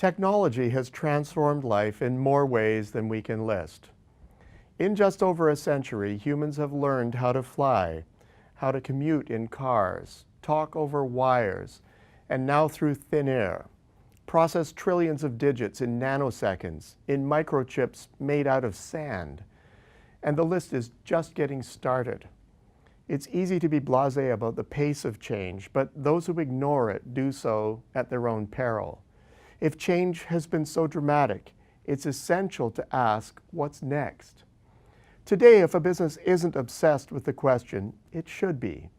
Technology has transformed life in more ways than we can list. In just over a century, humans have learned how to fly, how to commute in cars, talk over wires, and now through thin air, process trillions of digits in nanoseconds, in microchips made out of sand. And the list is just getting started. It's easy to be blasé about the pace of change, but those who ignore it do so at their own peril. If change has been so dramatic, it's essential to ask, what's next? Today, if a business isn't obsessed with the question, it should be.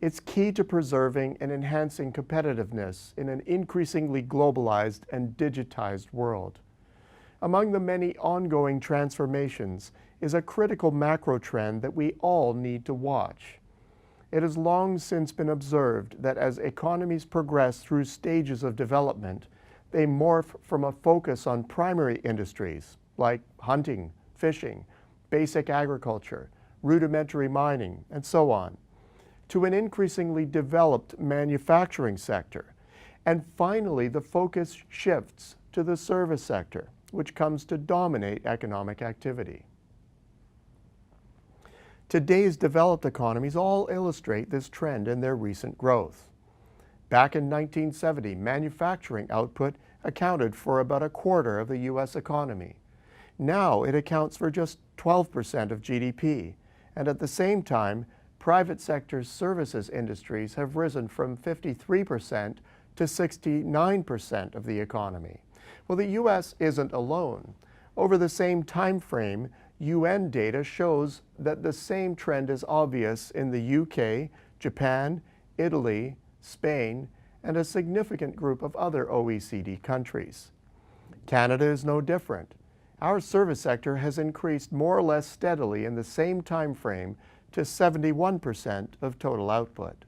It's key to preserving and enhancing competitiveness in an increasingly globalized and digitized world. Among the many ongoing transformations is a critical macro trend that we all need to watch. It has long since been observed that as economies progress through stages of development, they morph from a focus on primary industries like hunting, fishing, basic agriculture, rudimentary mining, and so on, to an increasingly developed manufacturing sector. And finally, the focus shifts to the service sector, which comes to dominate economic activity. Today's developed economies all illustrate this trend in their recent growth. Back in 1970, manufacturing output accounted for about a quarter of the U.S. economy. Now it accounts for just 12% of GDP, and at the same time, private sector services industries have risen from 53% to 69% of the economy. Well, the U.S. isn't alone. Over the same time frame, UN data shows that the same trend is obvious in the UK, Japan, Italy, Spain, and a significant group of other OECD countries. Canada is no different. Our service sector has increased more or less steadily in the same time frame to 71% of total output.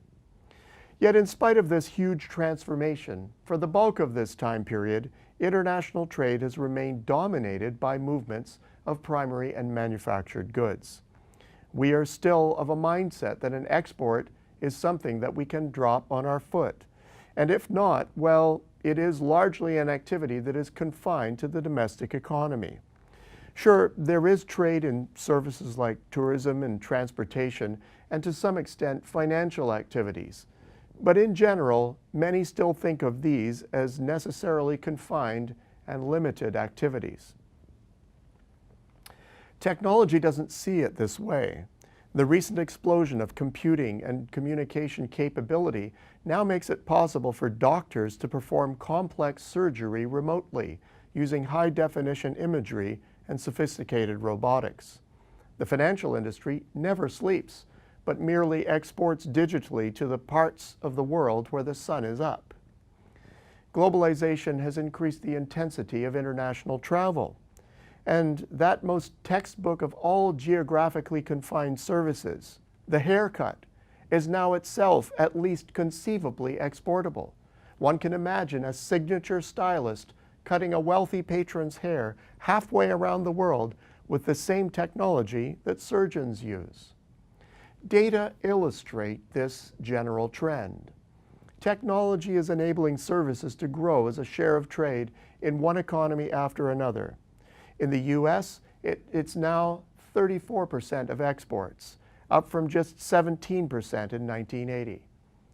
Yet in spite of this huge transformation, for the bulk of this time period, international trade has remained dominated by movements of primary and manufactured goods. We are still of a mindset that an export is something that we can drop on our foot. And if not, well, it is largely an activity that is confined to the domestic economy. Sure, there is trade in services like tourism and transportation, and to some extent financial activities. But in general, many still think of these as necessarily confined and limited activities. Technology doesn't see it this way. The recent explosion of computing and communication capability now makes it possible for doctors to perform complex surgery remotely using high-definition imagery and sophisticated robotics. The financial industry never sleeps, but merely exports digitally to the parts of the world where the sun is up. Globalization has increased the intensity of international travel. And that most textbook of all geographically confined services, the haircut, is now itself at least conceivably exportable. One can imagine a signature stylist cutting a wealthy patron's hair halfway around the world with the same technology that surgeons use. Data illustrate this general trend. Technology is enabling services to grow as a share of trade in one economy after another. In the US, it's now 34% of exports, up from just 17% in 1980.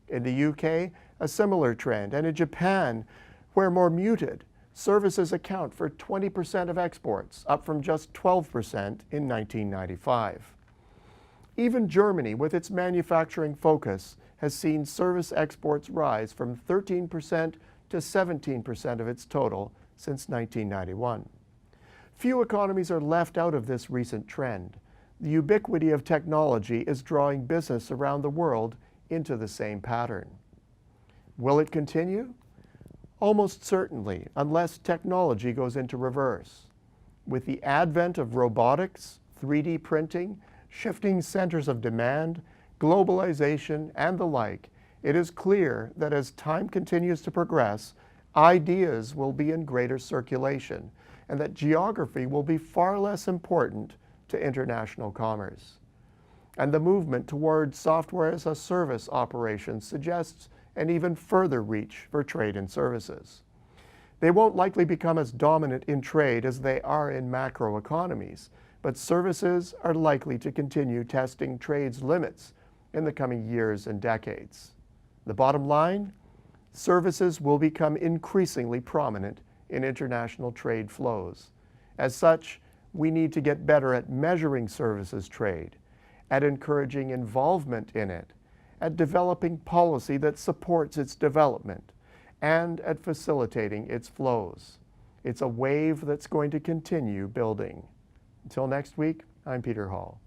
In the UK, a similar trend, and in Japan, where more muted, services account for 20% of exports, up from just 12% in 1995. Even Germany, with its manufacturing focus, has seen service exports rise from 13% to 17% of its total since 1991. Few economies are left out of this recent trend. The ubiquity of technology is drawing business around the world into the same pattern. Will it continue? Almost certainly, unless technology goes into reverse. With the advent of robotics, 3D printing, shifting centers of demand, globalization, and the like, it is clear that as time continues to progress, ideas will be in greater circulation, and that geography will be far less important to international commerce. And the movement toward software as a service operations suggests an even further reach for trade and services. They won't likely become as dominant in trade as they are in macroeconomies, but services are likely to continue testing trade's limits in the coming years and decades. The bottom line? Services will become increasingly prominent in international trade flows. As such, we need to get better at measuring services trade, at encouraging involvement in it, at developing policy that supports its development, and at facilitating its flows. It's a wave that's going to continue building. Until next week, I'm Peter Hall.